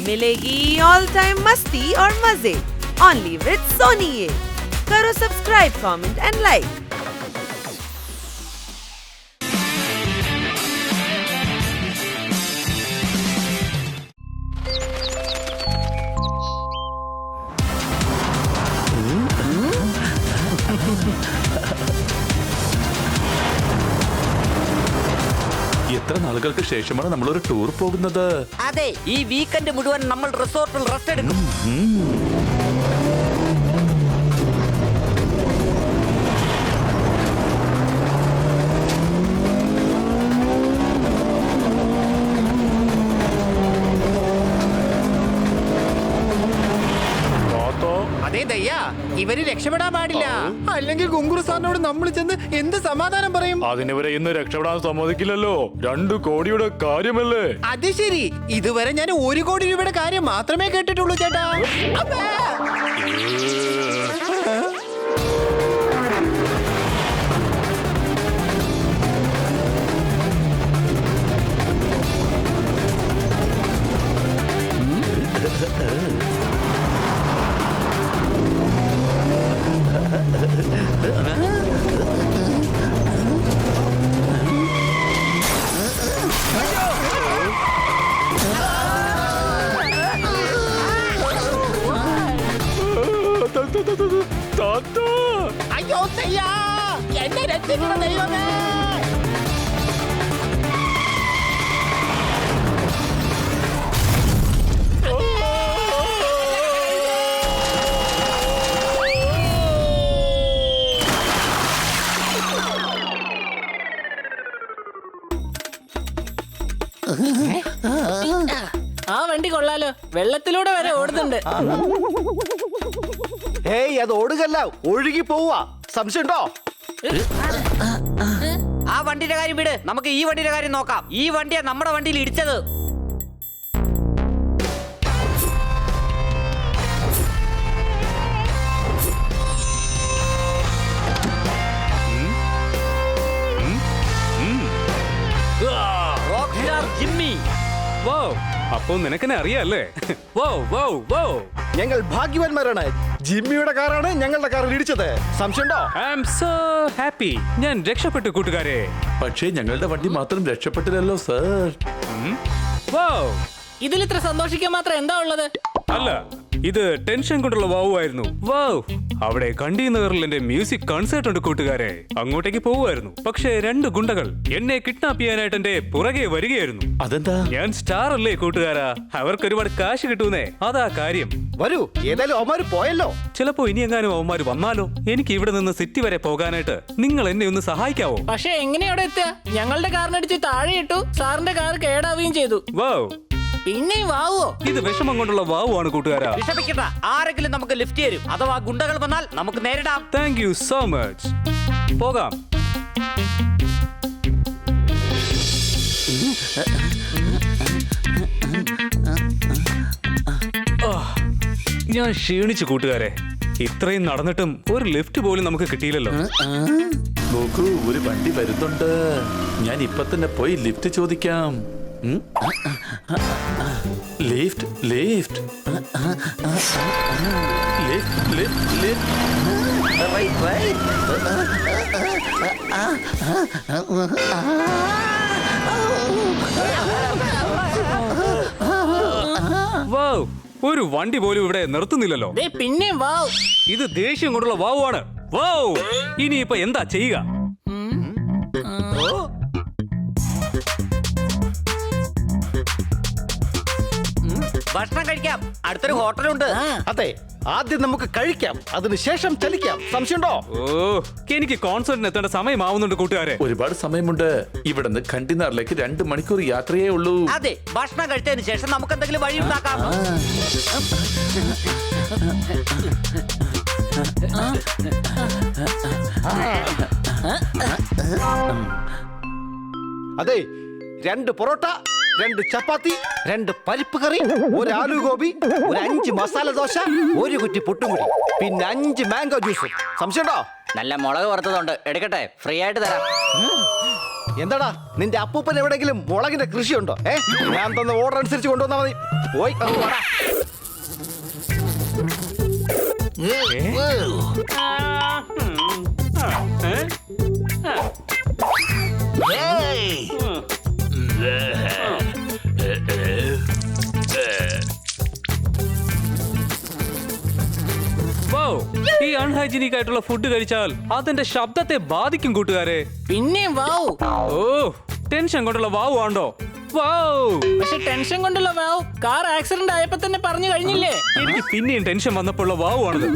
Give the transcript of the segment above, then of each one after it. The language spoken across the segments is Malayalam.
मिलेगी ऑल टाइम मस्ती और मजे ओनली विद सोनी ये। करो सब्सक्राइब, कमेंट एंड लाइक। എത്ര നാളുകൾക്ക് ശേഷമാണ് നമ്മളൊരു ടൂർ പോകുന്നത്. അതെ, ഈ വീക്കെൻഡ് മുഴുവൻ നമ്മൾ റിസോർട്ടിൽ റെസ്റ്റ് എടുക്കും. അതേ ദയ്യ, ഇവര് രക്ഷപ്പെടാൻ പാടില്ല. അല്ലെങ്കിൽ ഗുങ്കുറു സാറിനോട് നമ്മൾ ചെന്ന് എന്ത് സമാധാനം പറയും? അതിനിവരെ ഇന്ന് രക്ഷപ്പെടാൻ സമ്മതിക്കില്ലല്ലോ. 2 കോടിയുടെ കാര്യമല്ലേ. അത് ശരി, ഇതുവരെ ഞാൻ 1 കോടി രൂപയുടെ കാര്യം മാത്രമേ കേട്ടിട്ടുള്ളൂ ചേട്ടാ. അയ്യോ ദയ്യ, എന്നെ രക്ഷിക്കണം ദൈവമേ. ആ വണ്ടി കൊള്ളാലോ, വെള്ളത്തിലൂടെ വരെ ഓടുന്നുണ്ട്. ഏയ്, അത് ഓടുകല്ല, ഒഴുകി പോവാ. സംശയമുണ്ടോ? ആ വണ്ടിയുടെ കാര്യം വിട്, നമുക്ക് ഈ വണ്ടിയുടെ കാര്യം നോക്കാം. ഈ വണ്ടിയാ നമ്മുടെ വണ്ടിയിൽ ഇടിച്ചത്. Rockstar Jimmy. അപ്പൊ നിനക്കെന്നെ അറിയാല്ലേ? ഞങ്ങൾ ഭാഗ്യവാന്മാരാണ്. ജിമ്മിയുടെ കാറാണ് ഞങ്ങളുടെ കാറിൽ ഇടിച്ചത്. സംശയമുണ്ടോ? I am so happy. ഞാൻ രക്ഷപ്പെട്ടു കൂട്ടുകാരെ. പക്ഷേ ഞങ്ങളുടെ വണ്ടി മാത്രം രക്ഷപ്പെട്ടില്ലല്ലോ സർ. ഇതിൽ ഇത്ര സന്തോഷിക്കാൻ മാത്രം എന്താ ഉള്ളത്? അല്ല, ഇത് ടെൻഷൻ കൊണ്ടുള്ള വാവുമായിരുന്നു. അവിടെ കണ്ടീനറിൽ എന്റെ മ്യൂസിക് കൺസേർട്ട് ഉണ്ട് കൂട്ടുകാരെ. അങ്ങോട്ടേക്ക് പോവുമായിരുന്നു. പക്ഷേ 2 ഗുണ്ടകൾ എന്നെ കിഡ്നാപ്പ് ചെയ്യാനായിട്ട് എന്റെ പുറകെ വരികയായിരുന്നു. അതെന്താ? ഞാൻ സ്റ്റാർ അല്ലേ കൂട്ടുകാരാ, അവർക്ക് ഒരുപാട് കാശ് കിട്ടൂന്നേ. അതാ കാര്യം. വരൂ, ഏതായാലും അവന്മാര് പോയല്ലോ. ചിലപ്പോ ഇനി എങ്ങാനും അവന്മാര് വന്നാലോ? എനിക്ക് ഇവിടെ നിന്ന് സിറ്റി വരെ പോകാനായിട്ട് നിങ്ങൾ എന്നെ ഒന്ന് സഹായിക്കാവോ? പക്ഷെ എങ്ങനെയാ അവിടെ എത്തുക? ഞങ്ങളുടെ കാറിനടിച്ച് താഴെ ഇട്ടു, സാറിന്റെ കാർ കേടാവുകയും ചെയ്തു. പിന്നെ വാവോ? ഇത് വിഷമം കൊണ്ടുള്ള വാവുമാണ് കൂട്ടുകാരാ. വിഷമിക്കണ്ട, ആരെങ്കിലും നമുക്ക് ലിഫ്റ്റ് തരും. അഥവാ ഗുണ്ടകൾ വന്നാൽ നമുക്ക് നേരിടാം. Thank you so much. പോകാം. ഞാൻ ക്ഷീണിച്ചു കൂട്ടുകാരെ. ഇത്രയും നടന്നിട്ടും ഒരു ലിഫ്റ്റ് പോലും നമുക്ക് കിട്ടിയില്ലല്ലോ. നോക്കൂ, ഒരു വണ്ടി വരുന്നുണ്ട്. ഞാൻ ഇപ്പൊ തന്നെ പോയി ലിഫ്റ്റ് ചോദിക്കാം. Lift lift lift lift lift. ഒരു വണ്ടി പോലും ഇവിടെ നിർത്തുന്നില്ലല്ലോ. പിന്നെ വാവ്, ഇത് ദേഷ്യം കൊണ്ടുള്ള വാവാണ്. ഇനിയിപ്പൊ എന്താ ചെയ്യുക? ഭക്ഷണം കഴിക്കാം, അടുത്തൊരു ഹോട്ടലുണ്ട്. അതെ, ആദ്യം നമുക്ക് കഴിക്കാം, അതിനുശേഷം ചലിക്കാം. സംശയമുണ്ടോ? എനിക്ക് കോൺസേർട്ടിന് എത്തേണ്ട സമയമാവുന്നുണ്ട് കൂട്ടുകാരെ. ഒരുപാട് സമയമുണ്ട്. ഇവിടുന്ന് കണ്ടിനാറിലേക്ക് 2 മണിക്കൂർ യാത്രയേ ഉള്ളൂ. അതെ, ഭക്ഷണം കഴിച്ചതിന് ശേഷം നമുക്ക് എന്തെങ്കിലും വഴി ഉണ്ടാക്കാം. അതെ, 2 പൊറോട്ട, 2 ചപ്പാത്തി, 2 പരിപ്പ് കറി, 1 ആലു ഗോപി, ഒരു 5 മസാല ദോശ, 1 കുറ്റി പുട്ടും കൂടി, പിന്നെ 5 മാംഗോ ജ്യൂസ്. സംശയമുണ്ടോ? നല്ല മുളക് വറുത്തതുണ്ട്, എടുക്കട്ടെ, ഫ്രീ ആയിട്ട് തരാം. എന്താടാ നിന്റെ അപ്പൂപ്പൻ എവിടെയെങ്കിലും മുളകിന്റെ കൃഷിയുണ്ടോ? ഞാൻ തന്ന ഓർഡർ അനുസരിച്ച് കൊണ്ടുവന്നാ മതി. പോയി വാടാ. ഈ അൺഹൈജീനിക് ആയിട്ടുള്ള ഫുഡ് കഴിച്ചാൽ അതിന്റെ ശബ്ദത്തെ ബാധിക്കും കൂട്ടുകാരെ. പിന്നെ വാവ്. ഓ, ടെൻഷൻ കൊണ്ടുള്ള വാവ് ആണ്ടോ? വാവ്. പക്ഷെ ടെൻഷൻ കൊണ്ടുള്ള വാവ് കാർ ആക്സിഡന്റ് ആയപ്പോ തന്നെ പറഞ്ഞു കഴിഞ്ഞില്ലേ? എനിക്ക് പിന്നെയും ടെൻഷൻ വന്നപ്പോഴുള്ള വാവ് ആണത്.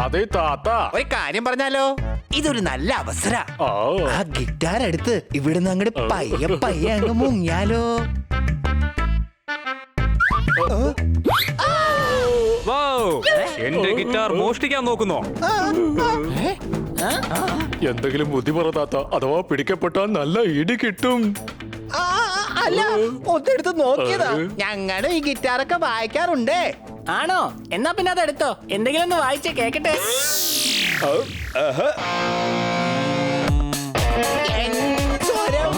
അതെ താത്ത, ഒരു കാര്യം പറഞ്ഞാലോ, ഇതൊരു നല്ല അവസര. ആ ഗിറ്റാർ എടുത്ത് ഇവിടുന്ന് അങ്ങോട്ട് പയ്യെ പയ്യെ അങ്ങ് മുങ്ങിയാലോ? വാവ്. എന്റെ ഗിറ്റാർ മോഷ്ടിക്കാൻ നോക്കുന്നോ? എന്തെങ്കിലും ബുദ്ധി പറ താത്ത, അഥവാ പിടിക്കപ്പെട്ടാൽ നല്ല ഇടി കിട്ടും. അല്ല, ഒന്നെടുത്ത് നോക്കിയതാ. ഞങ്ങള് ഈ ഗിറ്റാറൊക്കെ വായിക്കാറുണ്ടേ. ആണോ? എന്നാ പിന്നെ അതെടുത്തോ, എന്തെങ്കിലും ഒന്ന് വായിച്ചേ കേക്കട്ടെ. സ്വരം.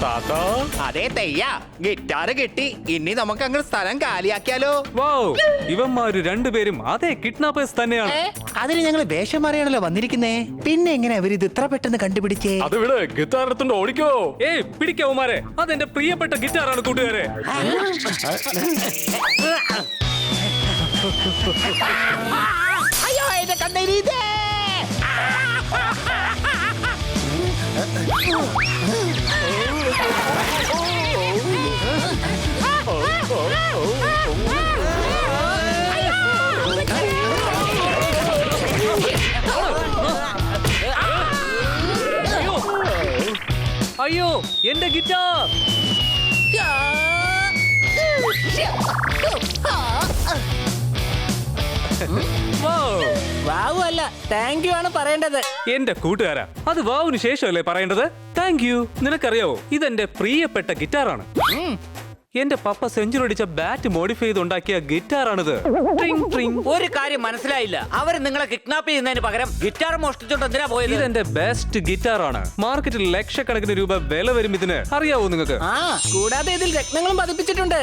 താത്ത, അതെ തെയ്യ, ഗിറ്റാറ് കിട്ടി. ഇനി നമുക്ക് അങ്ങനെ സ്ഥലം കാലിയാക്കിയാലോ? വാവ്. ഇവന്മാര് രണ്ടുപേരും അതേ കിഡ്നാപ്പേഴ്സ് തന്നെയാണ്. അതിന് ഞങ്ങൾ വേഷം മാറിയാണല്ലോ വന്നിരിക്കുന്നേ. പിന്നെ എങ്ങനെ അവരിത് ഇത്ര പെട്ടെന്ന് കണ്ടുപിടിച്ചേ? അത് വിടെ ഗിറ്റാർ എടുത്തോണ്ട് ഓടിക്കോ. ഏയ് പിടിക്കാവുമാരെ, അതെന്റെ പ്രിയപ്പെട്ട ഗിറ്റാറാണ് കൂട്ടുകാരെ. അയ്യോ, എന്റെ കണ്ണെരിയുതേ. അയ്യോ, എന്റെ ഗിറ്റാർ. വാവ്. വാവു അല്ല, താങ്ക് യു ആണ് പറയേണ്ടത്. എന്റെ കൂട്ടുകാരാ, അത് വാവിന് ശേഷമല്ലേ പറയേണ്ടത്? Thank you. നിനക്കറിയാവോ, ഇതെന്റെ പ്രിയപ്പെട്ട ഗിറ്റാറാണ്. എന്റെ പപ്പ സെഞ്ചുറി അടിച്ച ബാറ്റ് മോഡിഫൈ ചെയ്ത് ഉണ്ടാക്കിയ ഗിറ്റാറാണിത്. ട്രിങ് ട്രിങ്. ഒരു കാര്യം മനസ്സിലായില്ല, അവര് നിങ്ങളെ കിഡ്നാപ്പ് ചെയ്യുന്നതിന് പകരം ഗിറ്റാർ മോഷ്ടിച്ചോണ്ട് എന്തിനാ പോയത്? ഇതെന്റെ ബെസ്റ്റ് ഗിറ്റാറാണ്. മാർക്കറ്റിൽ ലക്ഷക്കണക്കിന് രൂപ വില വരും ഇതിന്. അറിയാവോ നിങ്ങൾക്ക്? ആ, കൂടാതെ ഇതിൽ രത്നങ്ങളും പതിപ്പിച്ചിട്ടുണ്ട്.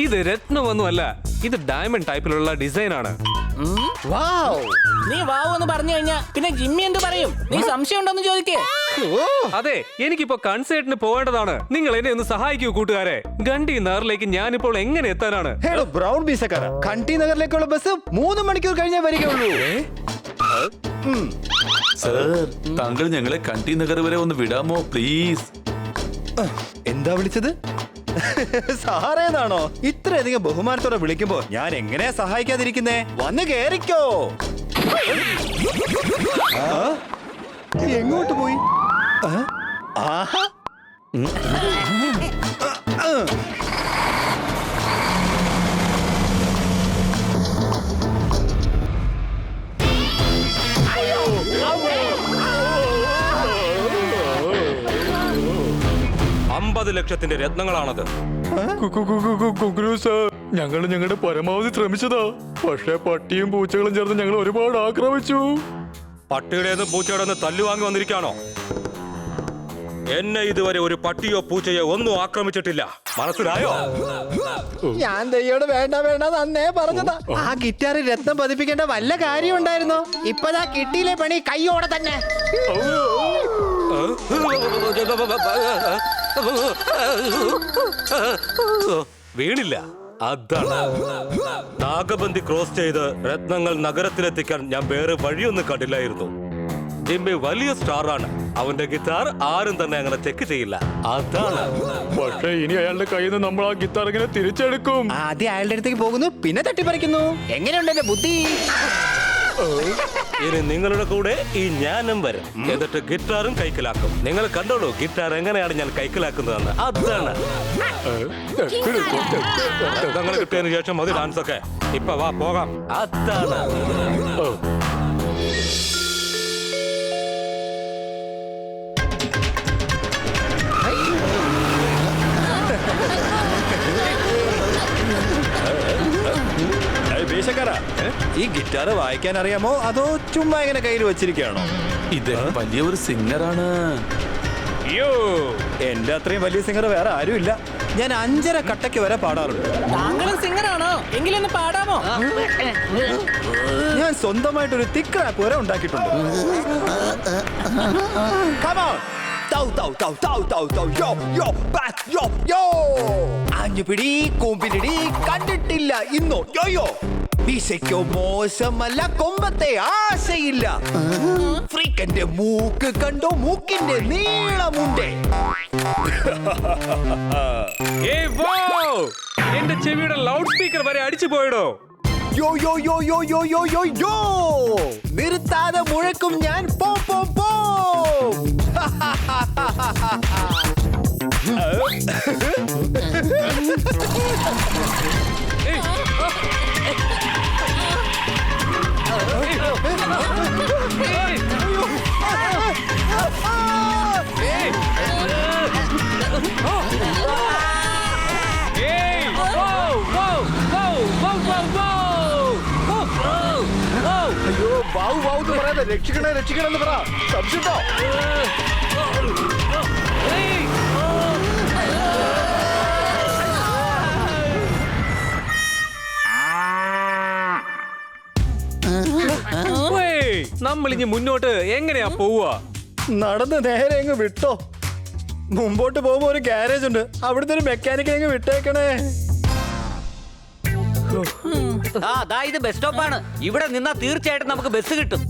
ഇത് രത്നമൊന്നുമല്ല, ഇത് ഡയമണ്ട് ടൈപ്പിലുള്ള ഡിസൈൻ ആണ്. നീ വാവു എന്ന് പറഞ്ഞു കഴിഞ്ഞാ പിന്നെ ജിമ്മി എന്ത് പറയും? നീ സംശയം ഉണ്ടോന്ന് ചോദിക്കേ. അതെ, എനിക്കിപ്പോ കൺസേർട്ടിന് പോവേണ്ടതാണ്. നിങ്ങൾ എന്നെ ഒന്ന് സഹായിക്കൂ കൂട്ടുകാരെ. ഗണ്ടി നഗറിലേക്ക് ഞാനിപ്പോൾ എങ്ങനെ എത്താനാണ്? ബ്രൗൺ ബീസക്കാര, കണ്ടി നഗറിലേക്കുള്ള ബസ് 3 മണിക്കൂർ കഴിഞ്ഞേ വരികയുള്ളൂ. സർ, താങ്കൾ ഞങ്ങളെ കണ്ടി നഗർ വരെ ഒന്ന് വിടാമോ പ്ലീസ്? എന്താ വിളിച്ചത്? സാറേന്നാണോ? ഇത്രയധികം ബഹുമാനത്തോടെ വിളിക്കുമ്പോ ഞാൻ എങ്ങനെയാ സഹായിക്കാതിരിക്കുന്നേ? വന്ന് കേറിക്കോ. എങ്ങോട്ട് പോയി? ആഹാ. 50 ലക്ഷത്തിന്റെ രത്നങ്ങളാണത്. ഞങ്ങൾ ഞങ്ങളുടെ പരമാവധി ശ്രമിച്ചതാ. പക്ഷേ പട്ടിയും പൂച്ചകളും ചേർന്ന് ഞങ്ങൾ ഒരുപാട് ആക്രമിച്ചു. പട്ടിയുടേന്ന് പൂച്ചയുടെന്ന് തല്ലുവാങ്ങി വന്നിരിക്കാണോ? എന്നെ ഇതുവരെ ഒരു പട്ടിയോ പൂച്ചയോ ഒന്നും ആക്രമിച്ചിട്ടില്ല. മനസ്സിലായോ? ഞാൻ ദയ്യോട് വേണ്ട വേണ്ട നന്നേ പറഞ്ഞതാ. ആ ഗിറ്റാറിൽ രത്നം പതിപ്പിക്കേണ്ട വല്ല കാര്യം ഉണ്ടായിരുന്നോ? ഇപ്പതാ കിട്ടിയില്ലേ പണി കയ്യോടെ തന്നെ. വീണില്ല. അതാണ് നാഗബന്ധി ക്രോസ് ചെയ്ത് രത്നങ്ങൾ നഗരത്തിലെത്തിക്കാൻ ഞാൻ വേറെ വഴിയൊന്നും കണ്ടില്ലായിരുന്നു. ജിമ്മി വലിയ സ്റ്റാർ ആണ്. അവന്റെ ഗിറ്റാർ ആരും തന്നെ അങ്ങനെ ചെക്ക് ചെയ്യില്ല. അതാണ്. പക്ഷേ ഇനി അയാളുടെ കയ്യിൽ നിന്ന് നമ്മൾ ആ ഗിത്താർ ഇങ്ങനെ തിരിച്ചെടുക്കും. ആദ്യം അയാളുടെ അടുത്തേക്ക് പോകുന്നു, പിന്നെ തട്ടിപ്പറിക്കുന്നു. എങ്ങനെയുണ്ട് എന്റെ ബുദ്ധി? ഇനി നിങ്ങളുടെ കൂടെ ഈ ഞാനും വരും. എന്നിട്ട് ഗിറ്റാറും കൈക്കലാക്കും. നിങ്ങൾ കണ്ടോളൂ ഗിറ്റാർ എങ്ങനെയാണ് ഞാൻ കൈക്കലാക്കുന്നതെന്ന്. അതാണ്. അങ്ങനെ കിട്ടിയതിനു ശേഷം മതി ഡാൻസ് ഒക്കെ. ഇപ്പൊ വാ പോകാം. അതാണ്. ഈ ഗിറ്റാർ വായിക്കാൻ അറിയാമോ അതോ ചുമ്മാ ഇങ്ങനെ കയ്യിൽ വെച്ചിരിക്കുകയാണോ? ഇദ്ദേഹം വലിയൊരു സിംഗറാണ്. അയ്യോ, എന്റെ അത്രയും വലിയ സിംഗർ വേറെ ആരുമില്ല. ഞാൻ 5.5 കട്ടയ്ക്ക് വരെ പാടാറുണ്ട്. താങ്കളും സിംഗറാണോ? എങ്കിലൊന്ന് പാടാമോ? ഞാൻ സ്വന്തമായിട്ടൊരു തിക്ക് റാപ്പ് വരെ ഉണ്ടാക്കിയിട്ടുണ്ട്. Come on. അഞ്ഞുപിടി കൂമ്പിലിടി കണ്ടിട്ടില്ല ഇന്നോ യോയോ. വീശയ്ക്കോ മോശമല്ല, കൊമ്പത്തെ ആശയില്ല. ഫ്രീക്കന്റെ മൂക്ക് കണ്ടോ, മൂക്കിന്റെ നീളമുണ്ടേ. ഏയ് വൗ! എന്റെ ചെവിയുടെ ലൗഡ് സ്പീക്കർ വരെ അടിച്ചു പോയിടോ. യോ യോ യോ യോ യോ യോ യോ യോ. നിർത്താതെ മുഴക്കും ഞാൻ പോ പോ പോ. അയ്യോ വാവ് വാവ് എന്ന് പറയാതെ രക്ഷിക്കണേ രക്ഷിക്കണേ എന്ന് പറ. സംശയമുണ്ടോ? നമ്മൾ ഇനി മുന്നോട്ട് എങ്ങനെയാ പോവുക? നടന്ന് നേരെ അങ്ങ് വിട്ടോ. മുമ്പോട്ട് പോകുമ്പോ ഒരു ഗ്യാരേജ് ഉണ്ട്, അവിടുത്തെ ഒരു മെക്കാനിക്കൽ അങ്ങ് വിട്ടേക്കണേ. അതാ ഇത് ബസ് സ്റ്റോപ്പാണ്. ഇവിടെ നിന്നാ തീർച്ചയായിട്ടും നമുക്ക് ബസ് കിട്ടും.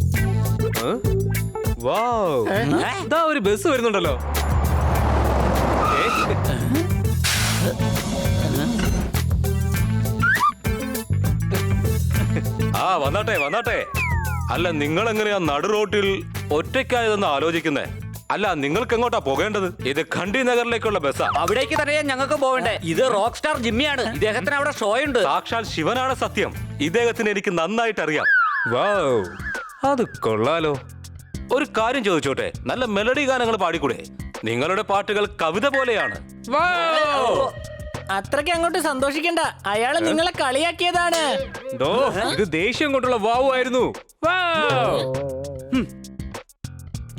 ദാ ഒരു ബസ് വരുന്നുണ്ടല്ലോ. ആ വന്നാട്ടെ വന്നാട്ടെ. അല്ല നിങ്ങൾ എങ്ങനെയാ നടു റോട്ടിൽ ഒറ്റയ്ക്കായതെന്ന് ആലോചിക്കുന്നേ? അല്ല നിങ്ങൾക്ക് എങ്ങോട്ടാ പോകേണ്ടത്? ഇത് ഖണ്ഡി നഗറിലേക്കുള്ള ബസ്സാ. അവിടേക്ക് തന്നെയാ ഞങ്ങൾക്ക് പോകണ്ടേ. ഇത് റോക്ക് സ്റ്റാർ ജിമ്മിയാണ്. ഇദ്ദേഹത്തിന് അവിടെ ഷോ ഉണ്ട്. സാക്ഷാൽ ശിവനാണ് സത്യം. ഇദ്ദേഹത്തിന് എനിക്ക് നന്നായിട്ട് അറിയാം. വൗ, അത് കൊള്ളാലോ. ഒരു കാര്യം ചോദിച്ചോട്ടെ, നല്ല മെലഡി ഗാനങ്ങൾ പാടിക്കൂടെ? നിങ്ങളുടെ പാട്ടുകൾ കവിത പോലെയാണ്. അത്രയ്ക്ക് അങ്ങോട്ട് സന്തോഷിക്കണ്ട. അയാള് നിങ്ങളെ കളിയാക്കിയതാണ്. ദോ, ഇത് ദേഷ്യം കൊണ്ടുള്ള വാവു ആയിരുന്നു.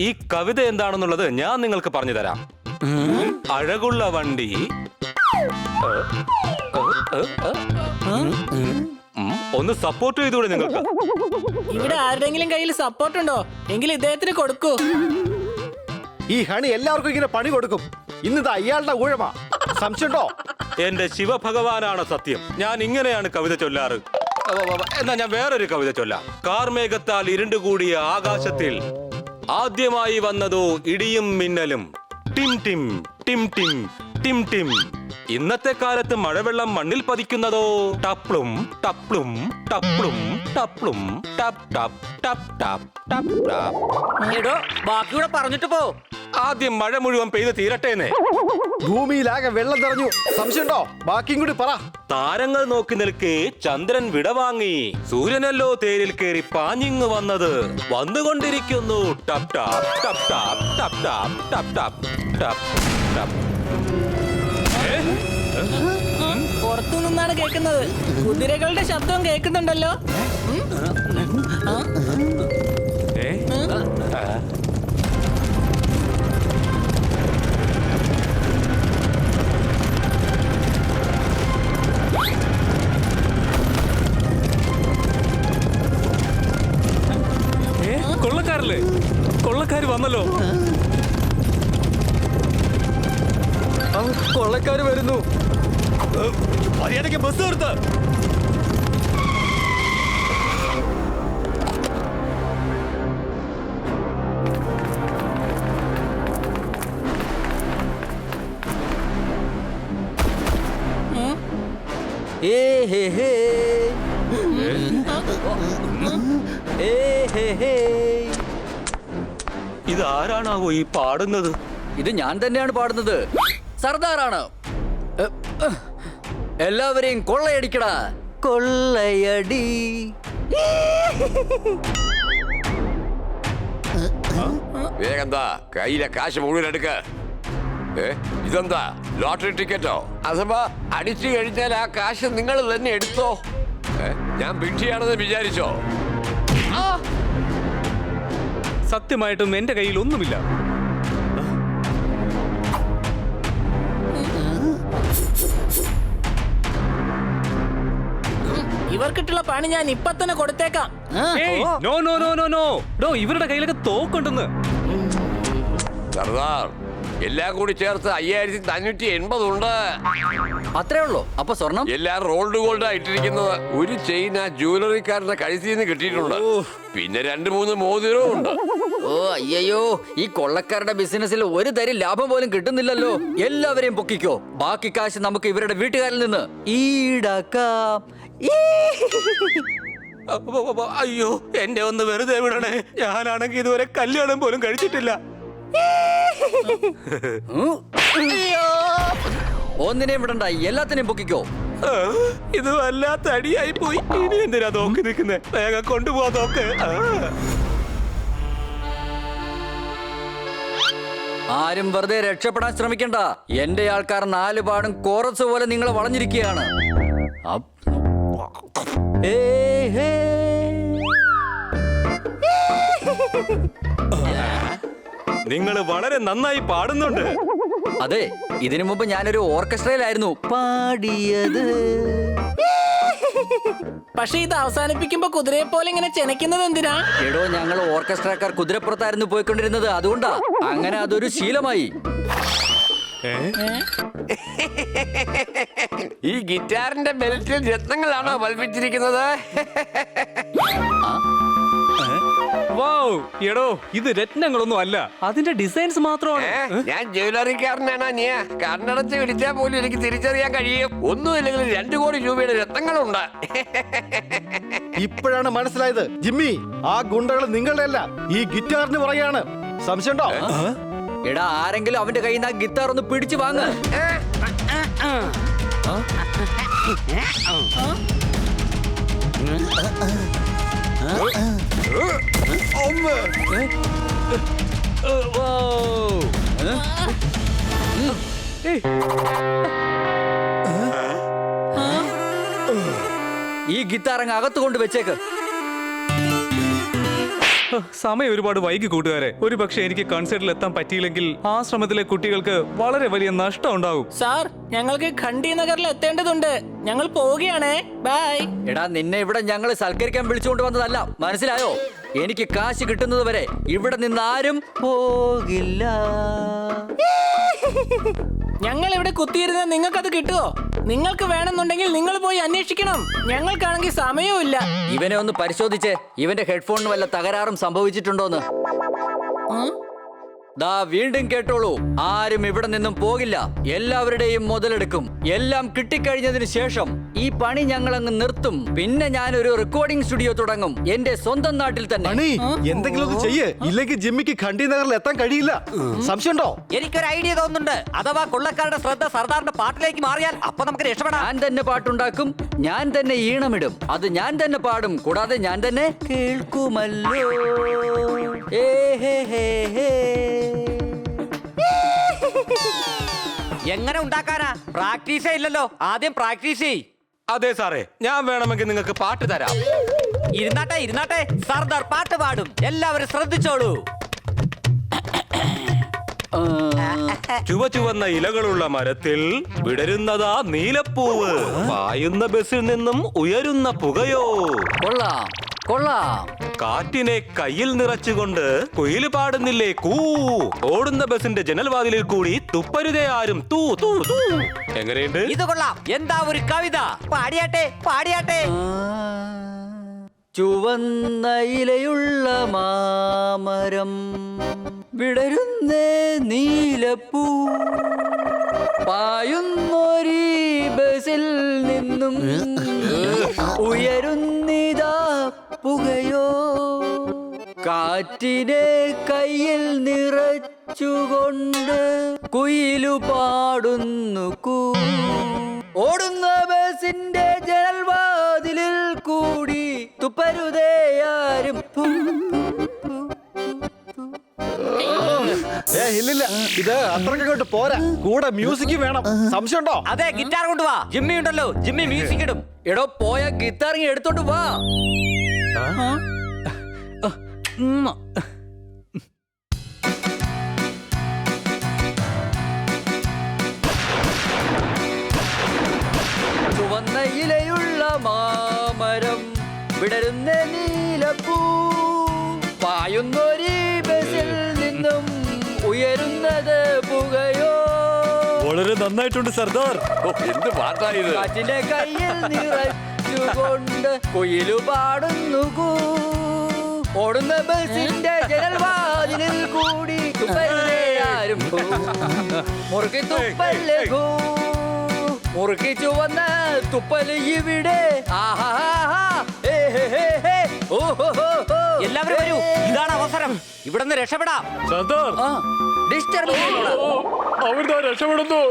ഈ കവിത എന്താണെന്നുള്ളത് ഞാൻ നിങ്ങൾക്ക് പറഞ്ഞു തരാം. അഴകുള്ള വണ്ടി ഒന്ന് സപ്പോർട്ട് ചെയ്തുകൂടെ നിങ്ങൾക്ക്? ഇവിടെ ആരുടെങ്കിലും കയ്യിൽ സപ്പോർട്ട് ഉണ്ടോ? എങ്കിൽ ഇദ്ദേഹത്തിന് കൊടുക്കൂ. ഈ ഹണി എല്ലാവർക്കും ഇങ്ങനെ പണി കൊടുക്കും. ഇന്നിത് അയാളുടെ ഊഴമാ. സംശയമുണ്ടോ? എന്റെ ശിവഭഗവാനാണ് സത്യം. ഞാൻ ഇങ്ങനെയാണ് കവിത ചൊല്ലാറ്. എന്നാ ഞാൻ വേറൊരു കവിത ചൊല്ലാം. കാർമേഘത്താൽ ഇരുണ്ടുകൂടിയ ആകാശത്തിൽ ആദ്യമായി വന്നതോ ഇടിയും മിന്നലും. Tim Tim Tim Tim Tim Tim. ഇന്നത്തെ കാലത്ത് മഴവെള്ളം മണ്ണിൽ പതിക്കുന്നതോ ടപ്ലും ടപ്ലും ടപ്ലും ടപ്ലും ടപ് ടപ് ടപ് ടപ് ടപ് ടപ്. എടോ ബാക്കിയൂടെ പറഞ്ഞിട്ട് പോ. ആദ്യം മഴ മുഴുവൻ പെയ്ത് തീരട്ടേന്നേ. ഭൂമിയിലാകെ വെള്ളം നിറഞ്ഞു. സംശയമുണ്ടോ? ബാക്കിയും കൂടി പറ. താരങ്ങൾ നോക്കി നിൽക്കെ ചന്ദ്രൻ വിടവാങ്ങി. സൂര്യനല്ലോ തേരിൽ കയറി പാഞ്ഞിങ് വന്നത്. വന്നുകൊണ്ടിരിക്കുന്നു ടപ് ടാപ് ടപ് ടാപ് ടപ് ടാപ് ടപ് ടാപ് ടപ് ടപ്. പുറത്തു നിന്നാണ് കേൾക്കുന്നത്. കുതിരകളുടെ ശബ്ദം കേൾക്കുന്നുണ്ടല്ലോ. കൊള്ളക്കാരല്ലേ? കൊള്ളക്കാര് വന്നല്ലോ. കൊള്ളക്കാര് വരുന്നു. മര്യാദയ്ക്ക് ബസ് നിർത്ത്. ഏ ഹേ ഹേ ഏ ഹേ ഹേ. ഇത് ആരാണാവോ ഈ പാടുന്നത്? ഇത് ഞാൻ തന്നെയാണ് പാടുന്നത്. സർദാറാണ്. എല്ലാവരെയും കൊള്ളയടിക്കടാ, കൊള്ളയടി. വേഗന്താ കയ്യിലെ കാശ് മുഴുവൻ എടുക്ക. ഇതെന്താ ലോട്ടറി ടിക്കറ്റോ? അഥവാ അടിച്ചു കഴിഞ്ഞാൽ ആ കാശ് നിങ്ങൾ തന്നെ എടുത്തോ. ഞാൻ ഭിക്ഷയാണെന്ന് വിചാരിച്ചോ? സത്യമായിട്ടും എന്റെ കയ്യിൽ ഒന്നുമില്ല. ഇവർക്കിട്ടുള്ള പണി ഞാൻ ഇപ്പൊ തന്നെ കൊടുത്തേക്കാം. ഏയ്, no no no no no ഡോ, ഇവരുടെ കയ്യിലൊക്കെ തോക്കുണ്ടെന്ന്. സർദാർ, എല്ലാം കൂടി ചേർത്ത് 5580 ഉണ്ട്. അത്രേ ഉള്ളൂ. അപ്പൊ സ്വർണം എല്ലാം റോൾഡ് ഗോൾഡാ ഇട്ടിരിക്കുന്നത്. ഒരു ചെയിൻ ആ ജ്വല്ലറിക്കാരന്റെ കഴുത്തിൽ നിന്ന് കിട്ടിയിട്ടുണ്ട്. പിന്നെ 2-3 മോതിരവും ഉണ്ട്. ഓ അയ്യോ, ഈ കൊള്ളക്കാരുടെ ബിസിനസ്സിൽ ഒരു തരി ലാഭം പോലും കിട്ടുന്നില്ലല്ലോ. എല്ലാവരെയും പൊക്കിക്കോ. ബാക്കി കാശ് നമുക്ക് ഇവരുടെ വീട്ടുകാരിൽ നിന്ന് ഈടാക്കാം. അയ്യോ, എന്നെ ഒന്ന് വെറുതെ വിടണേ. ഞാനാണെങ്കിൽ ഇതുവരെ കല്യാണം പോലും കഴിച്ചിട്ടില്ല. ഒന്നിനെയും വിടണ്ട, എല്ലാത്തിനെയും പൊക്കിക്കോ. ഇത് വല്ലാത്ത അടിയായി പോയി. ഇനി എന്തിനാ നോക്കി നിൽക്കുന്നേ? വേഗം കൊണ്ടുപോവാ നോക്ക്. ആരും വെറുതെ രക്ഷപ്പെടാൻ ശ്രമിക്കണ്ട. എന്റെ ആൾക്കാർ 4 പാടും കോറസ് പോലെ നിങ്ങളെ വളഞ്ഞിരിക്കുകയാണ്. നിങ്ങൾ വളരെ നന്നായി പാടുന്നുണ്ട്. അതെ, ഇതിനു മുമ്പ് ഞാനൊരു ഓർക്കസ്ട്രയിലായിരുന്നു പാടിയത്. പക്ഷെ ഇത് അവസാനിപ്പിക്കുമ്പോ കുതിരയെ പോലെ ഇങ്ങനെ ചെനക്കുന്നത് എന്തിനാ? എടോ, ഞങ്ങൾ ഓർക്കസ്ട്രക്കാർ കുതിരപ്പുറത്തായിരുന്നു പോയിക്കൊണ്ടിരുന്നത്. അതുകൊണ്ടാ അങ്ങനെ അതൊരു ശീലമായി. ഈ ഗിറ്റാറിന്റെ ബെൽറ്റിൽ രത്നങ്ങളാണോ പതിപ്പിച്ചിരിക്കുന്നത്? വൗ, എടോ, ഇത് രത്നങ്ങളൊന്നും അല്ല, അതിന്റെ ഡിസൈൻസ് മാത്രമാണ്. ഞാൻ ജ്വല്ലറിക്കാരനാണോ? നീ കണ്ണടച്ച് പിടിച്ചാൽ പോലും എനിക്ക് തിരിച്ചറിയാൻ കഴിയും. ഒന്നുമില്ലെങ്കിൽ 2 കോടി രൂപയുടെ രത്നങ്ങളുണ്ട്. ഇപ്പോഴാണ് മനസ്സിലായത് ജിമ്മി, ആ ഗുണ്ടകൾ നിങ്ങളുടെ അല്ല, ഈ ഗിറ്റാറിന് പറയാണ്. സംശയമുണ്ടോ? എടാ, ആരെങ്കിലും അവന്റെ കയ്യിൽ നിന്ന് ആ ഗിത്താർ ഒന്ന് പിടിച്ചു വാങ്ങ. ഈ ഗിത്താർ അങ്ങ് അകത്ത് കൊണ്ട് വെച്ചേക്ക്. സമയം ഒരുപാട് വൈകി കൂട്ടുകാരെ. ഒരു പക്ഷെ എനിക്ക് കൺസേർട്ടിൽ എത്താൻ പറ്റിയില്ലെങ്കിൽ ആശ്രമത്തിലെ കുട്ടികൾക്ക് വളരെ വലിയ നഷ്ടം ഉണ്ടാവും. സാർ, ഞങ്ങൾക്ക് ഖണ്ഡി നഗറിൽ എത്തേണ്ടതുണ്ട്. ഞങ്ങൾ പോവുകയാണേ. ബൈ. എടാ, നിന്നെ ഇവിടെ ഞങ്ങൾ സൽക്കരിക്കാൻ വിളിച്ചുകൊണ്ട് വന്നതല്ല, മനസ്സിലായോ? എനിക്ക് കാശ് കിട്ടുന്നത് വരെ ഇവിടെ നിന്ന് ആരും പോകില്ല. ഞങ്ങൾ ഇവിടെ കുത്തിയിരുന്ന നിങ്ങൾക്കത് കിട്ടുമോ? നിങ്ങൾക്ക് വേണമെന്നുണ്ടെങ്കിൽ നിങ്ങൾ പോയി അന്വേഷിക്കണം. ഞങ്ങൾക്കാണെങ്കിൽ സമയവും ഇല്ല. ഇവനെ ഒന്ന് പരിശോധിച്ച് ഇവന്റെ ഹെഡ്ഫോണിന് വല്ല തകരാറും സംഭവിച്ചിട്ടുണ്ടോന്ന്. ദാ വീണ്ടും കേട്ടോളൂ, ആരും ഇവിടെ നിന്നും പോകില്ല. എല്ലാവരുടെയും മുതലെടുക്കും. എല്ലാം കിട്ടിക്കഴിഞ്ഞതിന് ശേഷം ഈ പണി ഞങ്ങൾ അങ്ങ് നിർത്തും. പിന്നെ ഞാനൊരു റെക്കോർഡിംഗ് സ്റ്റുഡിയോ തുടങ്ങും, എന്റെ സ്വന്തം നാട്ടിൽ തന്നെ. മണി, എന്തെങ്കിലും ഒന്ന് ചെയ്യ്, ഇല്ലെങ്കിൽ ജിമ്മിക്ക് ഖണ്ഡി നഗറിൽ എത്താൻ കഴിയില്ല. സംശയമുണ്ടോ? എനിക്കൊരു ഐഡിയ തോന്നുന്നുണ്ട്. അഥവാ കൊള്ളക്കാരുടെ ശ്രദ്ധ സർദാറിന്റെ പാട്ടിലേക്ക് മാറിയാൽ അപ്പൊ നമുക്ക് രക്ഷപ്പെടാം. ഞാൻ തന്നെ പാട്ടുണ്ടാക്കും, ഞാൻ തന്നെ ഈണമിടും, അത് ഞാൻ തന്നെ പാടും, കൂടാതെ ഞാൻ തന്നെ കേൾക്കുമല്ലോ. എങ്ങനെ ഉണ്ടാക്കാനാ? പ്രാക്ടീസേ ഇല്ലല്ലോ. ആദ്യം പ്രാക്ടീസ് ചെയ്. അതെ സാറേ, ഞാൻ വേണമെങ്കിൽ നിങ്ങൾക്ക് പാട്ട് തരാം. ഇരുന്നാട്ടെ, സർദാർ പാട്ട് പാടും. എല്ലാവരും ശ്രദ്ധിച്ചോളൂ. ചുവന്ന ഇലകളുള്ള മരത്തിൽ വിടരുന്നതാ നീലപ്പൂവ്. പായുന്ന ബസ്സിൽ നിന്നും ഉയരുന്ന പുകയോ. കൊള്ളാം. കാറ്റിനെ കയ്യിൽ നിറച്ചുകൊണ്ട് കുയില് പാടുന്നില്ലേ കൂ. ഓടുന്ന ബസിന്റെ ജനൽവാതിലിൽ കൂടി തുപ്പരുതേ ആരും തൂ തൂ തൂ. എങ്ങനെയുണ്ട്? ഇത് കൊള്ളാം. എന്താ ഒരു കവിത? പാടിയാട്ടെ. ചുവന്ന ഇലയുള്ള മാമരം വിടരുന്നേ നീലപ്പൂ. പായുന്നൊരീ ബസിൽ നിന്ന് നിന്നും ഉയരുന്നിതാ പുകയോ കാറ്റിനെ കയ്യിൽ നിറച്ചുകൊണ്ട് കുയിലു പാടുന്നു ഓടുന്ന ബസിന്റെ ജനൽവാതിലിൽ കൂടി തുപ്പരുതേയാരും ഇല്ലില്ല ഇത് അത്രക്കങ്ങോട്ട് പോരാ കൂടെ മ്യൂസിക് വേണം സംശയമുണ്ടോ? അതെ ഗിറ്റാർ കൊണ്ടുവാ ജിമ്മി ഉണ്ടല്ലോ ജിമ്മി മ്യൂസിക് ഇടും എടോ പോയ ഗിറ്റാറിങ് എടുത്തോണ്ട് വാ ചുവന്ന ഇലയുള്ള മാമരം വിടരുന്ന നീലപ്പൂ പായുന്നൊരു ബസിൽ നിന്നും ഉയരുന്നത് പുകയോ വളരെ നന്നായിട്ടുണ്ട് സർദാർ. എന്ത് പാട്ടായത്? കാറ്റിന്റെ കയ്യിൽ നിറച്ചുകൊണ്ട് കുയിലു പാടുന്നു ഓടുന്ന ബസിന്റെ ജനൽവാതിലിൽ കൂടി തുപ്പല്ലേ ആരും മുറുക്കി തുപ്പല്ലേ മുറുക്കി ചുവന്ന തുപ്പല് ഇവിടെ എല്ലാവരും വരൂ ഇതാണ് അവസരം ഇവിടെ നിന്ന് രക്ഷപ്പെടാം സർദാർ ഡിസ്റ്റർബ് അവിടുന്ന് രക്ഷപ്പെടുന്നു.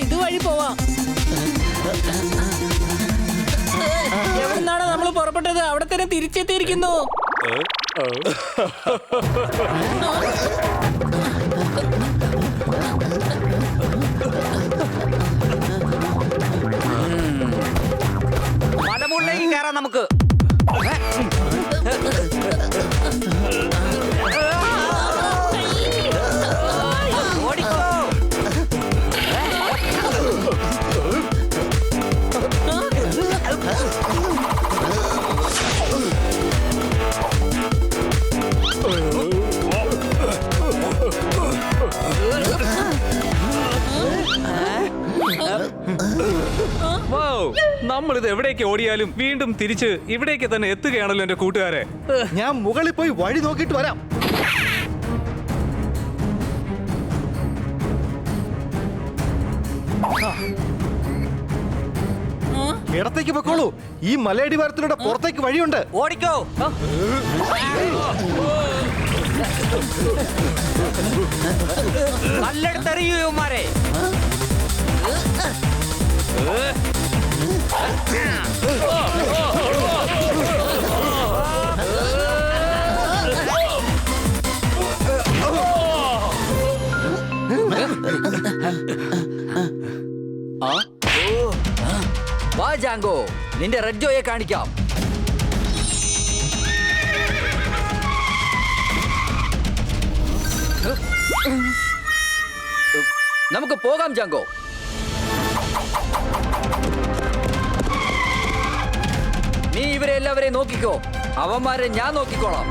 ഇത് വഴി പോവാം. എവിടുന്നാണ് നമ്മൾ പുറപ്പെട്ടത് അവിടെ തന്നെ തിരിച്ചെത്തിയിരിക്കുന്നു. മലമുകളിലേക്ക് കയറാം നമുക്ക്. ഓടിക്കോ. നമ്മളിത് എവിടേക്ക് ഓടിയാലും വീണ്ടും തിരിച്ച് ഇവിടേക്ക് തന്നെ എത്തുകയാണല്ലോ എന്റെ കൂട്ടുകാരെ. ഞാൻ മുകളിൽ പോയി വഴി നോക്കിയിട്ട് വരാം. ഇടത്തേക്ക് പൊക്കോളൂ. ഈ മലയടിവാരത്തിലൂടെ പുറത്തേക്ക് വഴിയുണ്ട്. ഓടിക്കോ. നല്ലെടുത്തറിയൂ ഇവന്മാരെ. വാ ജാങ്കോ നിന്റെ റെഡ്ജോയെ കാണിക്കാം. നമുക്ക് പോകാം ജാങ്കോ. നീ ഇവരെ എല്ലാവരെയും നോക്കിക്കോ അവന്മാരെ ഞാൻ നോക്കിക്കോളാം.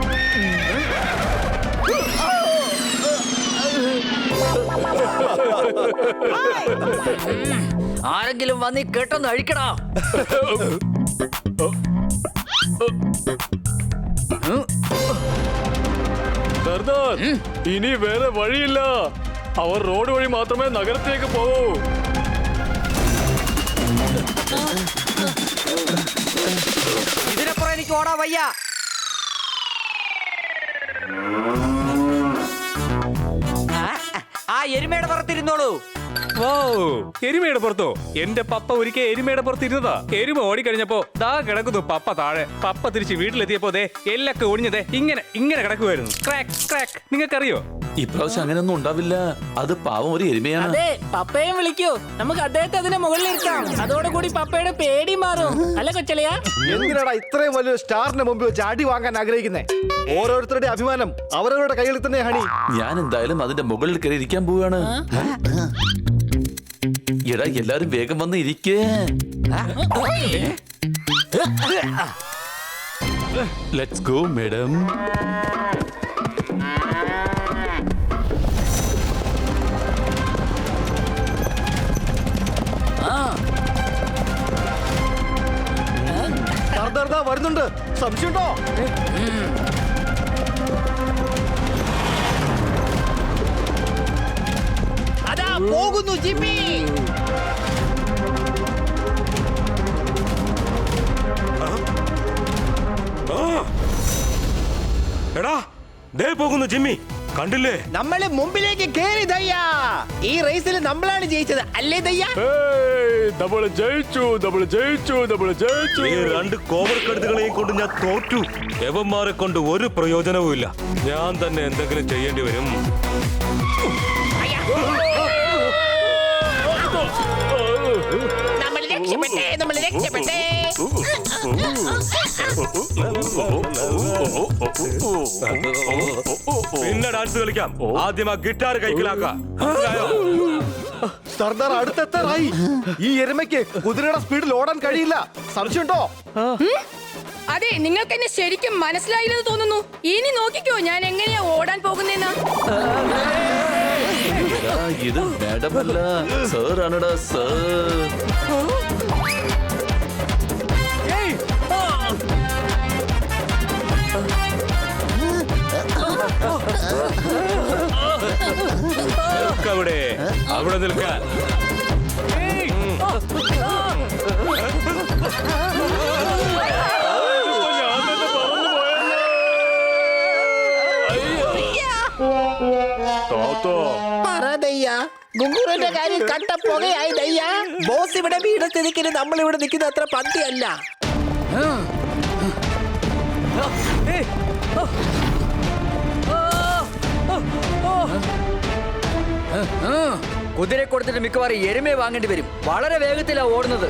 ആരെങ്കിലും വന്ന് കേട്ടൊന്ന് അഴിക്കടാ. സർദാർ ഇനി വേറെ വഴിയില്ല. അവർ റോഡ് വഴി മാത്രമേ നഗരത്തിലേക്ക് പോകൂ. ഇതിനപ്പുറം എനിക്ക് ഓടാ വയ്യ. ആ എരുമയുടെ പുറത്തിരുന്നോളൂ. എരുമയുടെ പുറത്തോ? എന്റെ പപ്പ ഒരിക്കൽ എരുമയുടെ പുറത്തിരുന്നതാ. എരുമ ഓടിക്കഴിഞ്ഞപ്പോ ദാ കിടക്കുന്നു പപ്പ താഴെ. പപ്പ തിരിച്ച് വീട്ടിലെത്തിയപ്പോ ദേ എല്ലൊക്കെ ഒടിഞ്ഞതേ ഇങ്ങനെ കിടക്കുമായിരുന്നു. Crack crack. നിങ്ങൾക്കറിയോ? ഇപ്രാവശ്യം അങ്ങനെയൊന്നും ഉണ്ടാവില്ല. അത് പാവം ഒരു എരുമയാണ്. അതെ പപ്പയും വിളിക്കൂ. നമുക്ക് അദ്ദേഹത്തെ അതിന്റെ മുകളിൽ ഇരുത്താം. അതോടുകൂടി പപ്പയുടെ പേടി മാറും. അല്ല കൊച്ചളിയാ? എന്തിനാടാ ഇത്രയും വലിയൊരു സ്റ്റാറിന് മുമ്പ് വെച്ച് അടി വാങ്ങാൻ ആഗ്രഹിക്കുന്നേ? ഓരോരുത്തരുടെ അഭിമാനം അവരവരുടെ കയ്യിൽ തന്നെ ഹണി. ഞാൻ എന്തായാലും അതിന്റെ മുകളിൽ കയറി ഇരിക്കാൻ പോവാണ്. എടാ എല്ലാരും വേഗം വന്ന് ഇരിക്കേ. Let's go madam. വരുന്നുണ്ട്. സംശയമുണ്ടോ? പോകുന്നു ജിമ്മി. എടാ ദേ പോകുന്നു ജിമ്മി, കണ്ടില്ലേ? നമ്മള് മുമ്പിലേക്ക് കേറി ദയ്യ. ഈ റേസിൽ നമ്മളാണ് ജയിച്ചത് അല്ലേ ദയ്യ? നമ്മൾ ജയിച്ചു, നമ്മൾ ജയിച്ചു, നമ്മൾ ജയിച്ചു. ഈ രണ്ട് കോവർ കഴുതുകളെയും കൊണ്ട് ഞാൻ തോറ്റു. യവന്മാരെ കൊണ്ട് ഒരു പ്രയോജനവും ഇല്ല. ഞാൻ തന്നെ എന്തെങ്കിലും ചെയ്യേണ്ടി വരും. നമ്മൾ രക്ഷപ്പെട്ടേ, നമ്മൾ രക്ഷപ്പെട്ടേ. പിന്നെ ഡാൻസ് കളിക്കാം. ആദ്യം ആ ഗിറ്റാർ കൈക്കലാക്കാം. സർദാർ അടുത്തെത്താറായി. ഈ എരുമയ്ക്ക് കുതിരയുടെ സ്പീഡിൽ ഓടാൻ കഴിയില്ല. സംശയമുണ്ടോ? അതെ, നിങ്ങൾക്ക് എന്നെ ശരിക്കും മനസ്സിലായില്ലെന്ന് തോന്നുന്നു. ഇനി നോക്കിക്കോ ഞാൻ എങ്ങനെയാ ഓടാൻ പോകുന്നേന്ന്. ഇത് മാഡമല്ല, സർ ആണടാ സർ. അവിടെ നിൽക്കാൻ. പറ ദയ്യ, ഗുങ്കുറിന്റെ കാര്യം കണ്ട പുകയായി ദയ്യ. ബോസ് ഇവിടെ വീട് സ്ഥിതിക്ക് നമ്മൾ ഇവിടെ നിൽക്കുന്ന അത്ര പന്തിയല്ല. കുതിരെ കൊടുത്തിട്ട് മിക്കവാറും എരുമയെ വാങ്ങേണ്ടി വരും. വളരെ വേഗത്തിലാ ഓടുന്നത്.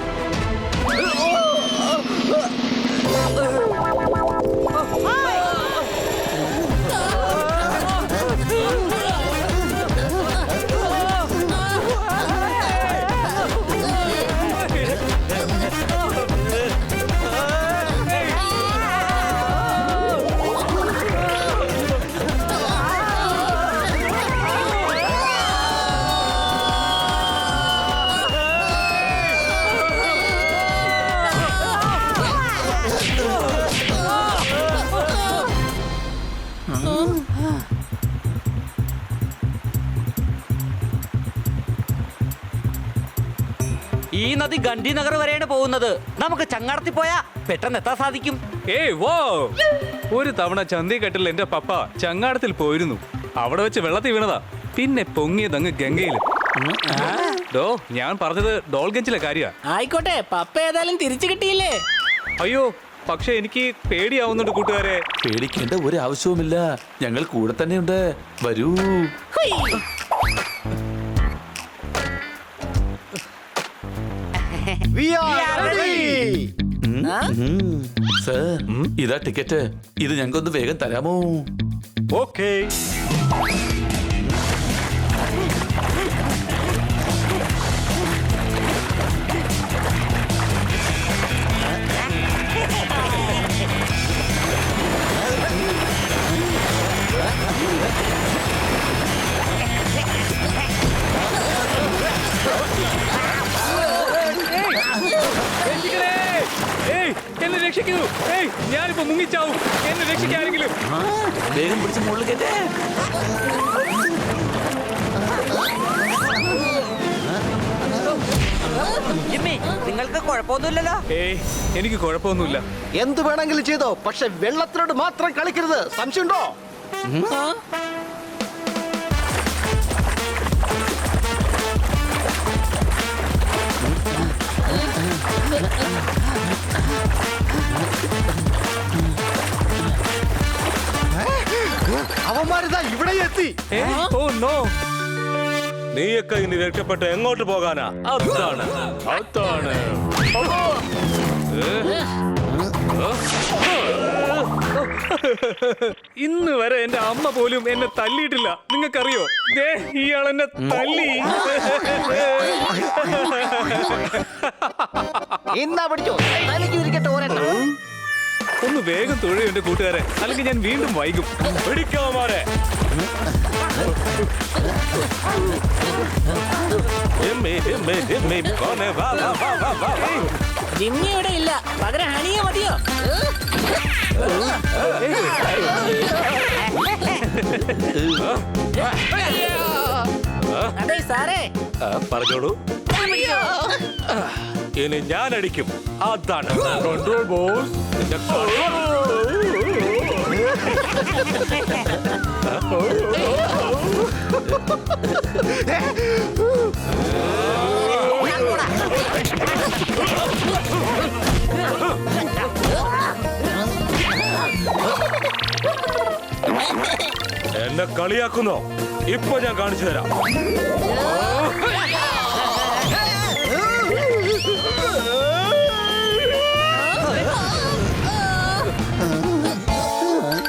ഈ നദി ഗണ്ഡിനഗർ വരെയാണ് പോകുന്നത്. നമുക്ക് ചങ്ങാടത്തിൽ പോയാ പെട്ടെന്ന് എത്താൻ സാധിക്കും. ഒരു തവണ ചന്തികെട്ടിൽ എന്റെ പപ്പ ചങ്ങാടത്തിൽ പോയിരുന്നു. അവിടെ വെച്ച് വെള്ളത്തിൽ വീണതാ. പിന്നെ പൊങ്ങിയതങ്ങ് ഗംഗയില്. ഞാൻ പറഞ്ഞത് ഡോൾഗഞ്ചിലെ കാര്യ. ആയിക്കോട്ടെ, പപ്പ ഏതായാലും തിരിച്ചു കിട്ടിയില്ലേ? അയ്യോ, പക്ഷെ എനിക്ക് പേടിയാവുന്നുണ്ട് കൂട്ടുകാരെ. പേടിക്കേണ്ട ഒരു ആവശ്യവുമില്ല, ഞങ്ങൾ കൂടെ തന്നെയുണ്ട്. വരൂ. സർ, ഇതാ ടിക്കറ്റ്. ഇത് ഞങ്ങൾക്കൊന്ന് വേഗം തരാമോ? ഓക്കേ. എന്നെ രക്ഷിക്കൂ. ഞാനിപ്പോ മുങ്ങിച്ചാവും. എന്നെ രക്ഷിക്കാനെങ്കിലും. വേഗം പിടിച്ച് മുകളിൽ കേട്ടേ. ജിമ്മി, നിങ്ങൾക്ക് കുഴപ്പമൊന്നുമില്ലല്ലോ? എനിക്ക് കുഴപ്പമൊന്നുമില്ല. എന്ത് വേണമെങ്കിലും ചെയ്തോ, പക്ഷെ വെള്ളത്തിനോട് മാത്രം കളിക്കരുത്. സംശയമുണ്ടോ? അവന്മാരിതാ ഇവിടെ എത്തി. നീയൊക്കെ ഇനി രക്ഷപ്പെട്ട് എങ്ങോട്ട് പോകാനാ? അതാണ് ഇന്ന് വരെ എന്റെ അമ്മ പോലും എന്നെ തല്ലിയിട്ടില്ല. നിങ്ങൾക്കറിയോ? ഇയാൾ എന്നെ തല്ലി. എന്നാ പിടിച്ചോ, ഒന്ന് വേഗം തൊഴിൽ എന്റെ കൂട്ടുകാരെ, അല്ലെങ്കിൽ ഞാൻ വീണ്ടും വൈകും. പിടിക്കാമാരെ. ജിമ്മി ഇവിടെ ഇല്ല, പകരം ഹണിയെ മതിയോ? അതെ സാറേ, പറഞ്ഞോളൂ. ഇനി ഞാൻ അടിക്കും. അതാണ് കൺട്രോൾ ബോസ്. എന്നെ കളിയാക്കുന്നോ? ഇപ്പൊ ഞാൻ കാണിച്ചു തരാം.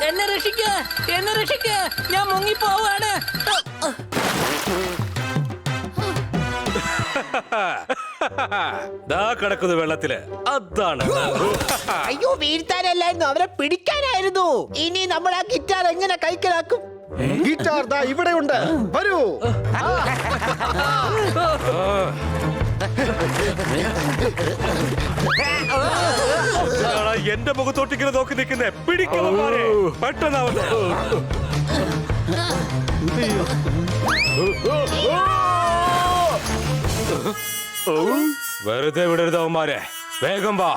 എന്നെ രക്ഷിക്ക, എന്നെ രക്ഷിക്ക, ഞാൻ മുങ്ങിപ്പോവാണ്. ദാ കിടക്കുന്നു വെള്ളത്തില്. അതാണ്. അയ്യോ, വീഴ്ത്താനല്ലായിരുന്നു, അവരെ പിടിക്കാനായിരുന്നു. ഇനി നമ്മൾ ആ ഗിറ്റാർ എങ്ങനെ കൈക്കലാക്കും? ഗിറ്റാർ ദാ ഇവിടെ ഉണ്ട്, വരൂ. എന്റെ മുഖത്തോട്ടിങ്ങനെ നോക്കി നിൽക്കുന്നേ. പിടിക്കവന്മാരെ, പെട്ടെന്നാവട്ടെ. വെറുതെ വിടരുത് അവന്മാരെ, വേഗം വാ.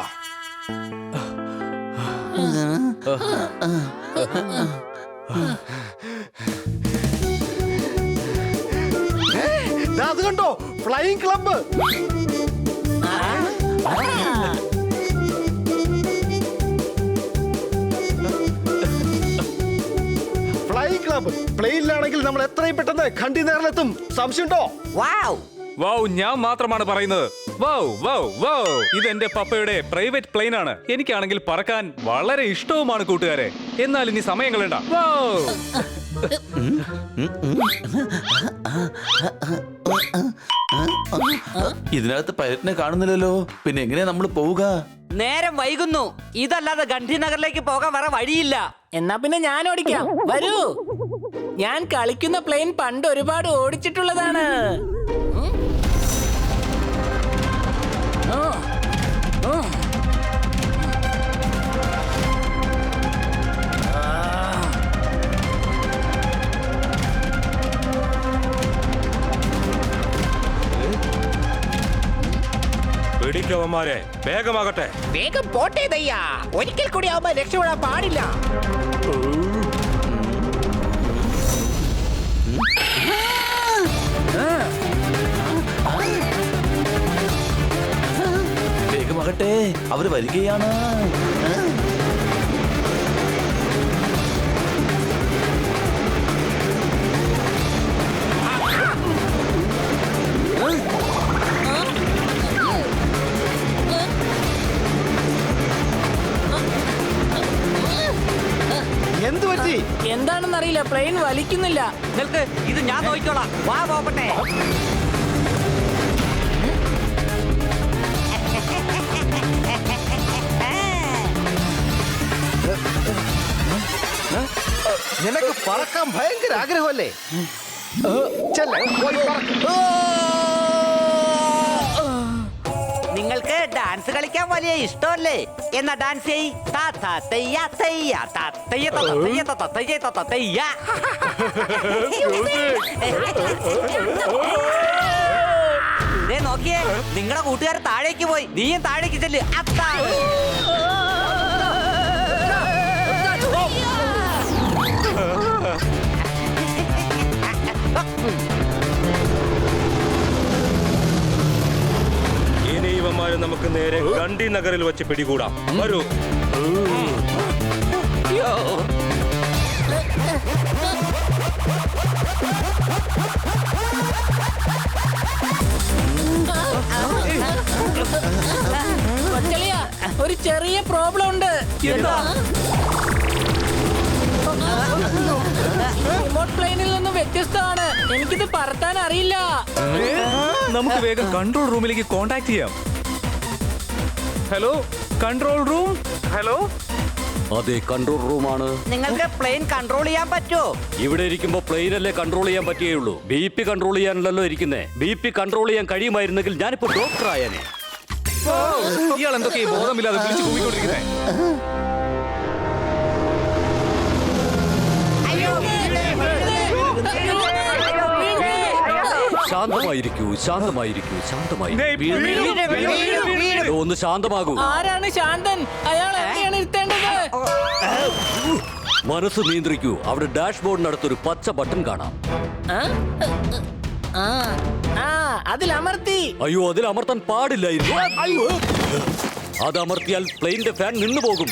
അത് കണ്ടോ, ഫ്ലൈയിങ് ക്ലബ്ബ്. ഫ്ലൈയിങ് ക്ലബ്ബ് പ്ലെയിനിലാണെങ്കിൽ നമ്മൾ എത്രയും പെട്ടെന്ന് ഖണ്ഡി നേറിലെത്തും. സംശയമുണ്ടോ? വൗ, ഞാൻ മാത്രമാണ് പറയുന്നത്. വൗ വൗ വൗ, ഇത് എന്റെ പപ്പയുടെ പ്രൈവറ്റ് പ്ലെയിൻ ആണ്. എനിക്കാണെങ്കിൽ പറക്കാൻ വളരെ ഇഷ്ടവുമാണ് കൂട്ടുകാരെ. എന്നാൽ ഇനി സമയം കളയണ്ട. വൗ. ഇതിനകത്ത് പൈലറ്റിനെ കാണുന്നില്ലല്ലോ, പിന്നെ എങ്ങനെയാ നമ്മൾ പോവുക? നേരം വൈകുന്നു. ഇതല്ലാതെ ഗാന്ധിനഗറിലേക്ക് പോകാൻ വേറെ വഴിയില്ല. എന്നാ പിന്നെ ഞാൻ ഓടിക്കാം, വരൂ. ഞാൻ കളിക്കുന്ന പ്ലെയിൻ പണ്ട് ഒരുപാട് ഓടിച്ചിട്ടുള്ളതാണ്. പിടിക്കവന്മാരെ, വേഗമാകട്ടെ. വേഗം പോട്ടെ ദയ്യാ, ഒരിക്കൽ കൂടി ആവുമ്പോ രക്ഷപ്പെടാൻ പാടില്ല. വേഗമാകട്ടെ, അവര് വരികയാണ്. എന്ത് പറ്റി? എന്താണെന്നറിയില്ല, പ്ലെയിൻ വലിക്കുന്നില്ല. നിൽക്ക്, ഇത് ഞാൻ നോക്കിക്കോളാം. വാ പോകട്ടെ. നിനക്ക് പറക്കാൻ ഭയങ്കര ആഗ്രഹമല്ലേ? ചെല്ല്, പോയി പറക്ക്. നിങ്ങൾക്ക് ഡാൻസ് കളിക്കാൻ വലിയ ഇഷ്ടമല്ലേ? എന്നാ ഡാൻസ് ചെയ്യ്. നോക്കിയേ, നിങ്ങളുടെ കൂട്ടുകാർ താഴേക്ക് പോയി. നീയും താഴേക്ക് ചെല്ല്. അതാണ്. ഇനി ഇവന്മാരെ നമുക്ക് നേരെ ഗണ്ഡി നഗറിൽ വെച്ച് പിടികൂടാം. വരൂ. കൊച്ചളിയാ, ഒരു ചെറിയ പ്രോബ്ലം ഉണ്ട്. എന്താ? റിമോട്ട് പ്ലെയിനിൽ നിന്ന് വ്യത്യസ്തമാണ്. എനിക്കിത് പറത്താൻ അറിയില്ല. നമുക്ക് വേഗം കൺട്രോൾ റൂമിലേക്ക് കോണ്ടാക്ട് ചെയ്യാം. Hello, control room. ഹലോ. അതെ, കൺട്രോൾ റൂമാണ്. നിങ്ങൾക്ക് പ്ലെയിൻ കൺട്രോൾ ചെയ്യാൻ പറ്റുമോ? ഇവിടെ ഇരിക്കുമ്പോ പ്ലെയിനല്ലേ കൺട്രോൾ ചെയ്യാൻ പറ്റുകയുള്ളൂ. BP കൺട്രോൾ ചെയ്യാനല്ലോ ഇരിക്കുന്നേ. BP കൺട്രോൾ ചെയ്യാൻ കഴിയുമായിരുന്നെങ്കിൽ ഞാനിപ്പോ ഡോക്ടർ ആയേനെ. ഇയാൾ എന്തൊക്കെയാ ബോധമില്ലാതെ വിളിച്ചു കൂവിക്കൊണ്ടിരിക്കുന്നേ? ശാന്തമായിരിക്കൂ, ശാന്തമായിരിക്കൂ, ശാന്തമായിരിക്കൂ. ഒന്ന് ശാന്തമാകൂ. ആരാണ് ശാന്തൻ? അയാൾ എവിടെയാണ് ഇരുത്തേണ്ടത്? മനസ്സ് നിയന്ത്രിക്കൂ. അവിടെ ഡാഷ്ബോർഡിനടുത്തൊരു പച്ച ബട്ടൺ കാണാം. അതിൽ അമർത്തി. അയ്യോ, അതിൽ അമർത്താൻ പാടില്ലായിരുന്നു. അത് അമർത്തിയാൽ പ്ലെയിനിന്റെ ഫാൻ നിന്നു പോകും.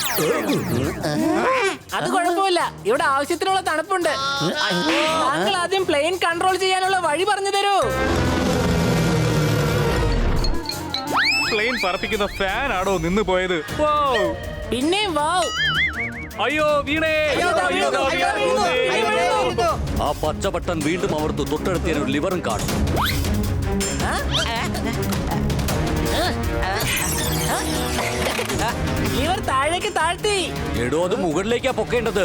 അത് കുഴപ്പമില്ല, ഇവിടെ ആവശ്യത്തിനുള്ള തണുപ്പുണ്ട്. താങ്കൾ ആദ്യം പ്ലെയിൻ കൺട്രോൾ ചെയ്യാനുള്ള വഴി പറഞ്ഞു തരൂ. പ്ലെയിൻ പറപ്പിക്കുന്ന ഫാൻ ആണോ നിന്ന് പോയത്? പിന്നെ വാവ്. അയ്യോ വീണേ. ആ പച്ച ബട്ടൺ വീണ്ടും അമർത്തു. തൊട്ടടുത്ത് ഒരു ലിവറും കാണും. ലിവർ താഴേക്ക് താഴ്ത്തി. എടോ, അത് മുകളിലേക്കാ പൊക്കേണ്ടത്.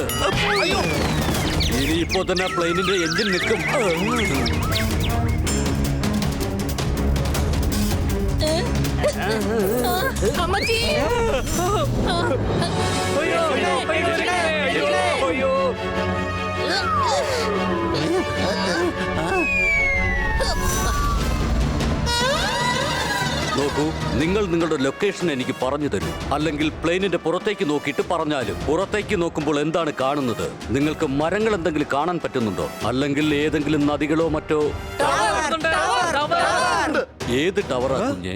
ഇനി ഇപ്പോ തന്നെ പ്ലെയിനിന്റെ എഞ്ചിൻ നിൽക്കും. അമ്മച്ചി. നോക്കൂ, നിങ്ങൾ നിങ്ങളുടെ ലൊക്കേഷൻ എനിക്ക് പറഞ്ഞു തരൂ. അല്ലെങ്കിൽ പ്ലെയിനിന്റെ പുറത്തേക്ക് നോക്കിയിട്ട് പറഞ്ഞാലും. പുറത്തേക്ക് നോക്കുമ്പോൾ എന്താണ് കാണുന്നത്? നിങ്ങൾക്ക് മരങ്ങൾ എന്തെങ്കിലും കാണാൻ പറ്റുന്നുണ്ടോ? അല്ലെങ്കിൽ ഏതെങ്കിലും നദികളോ മറ്റോ? ഏത് ടവറാ കുഞ്ഞെ?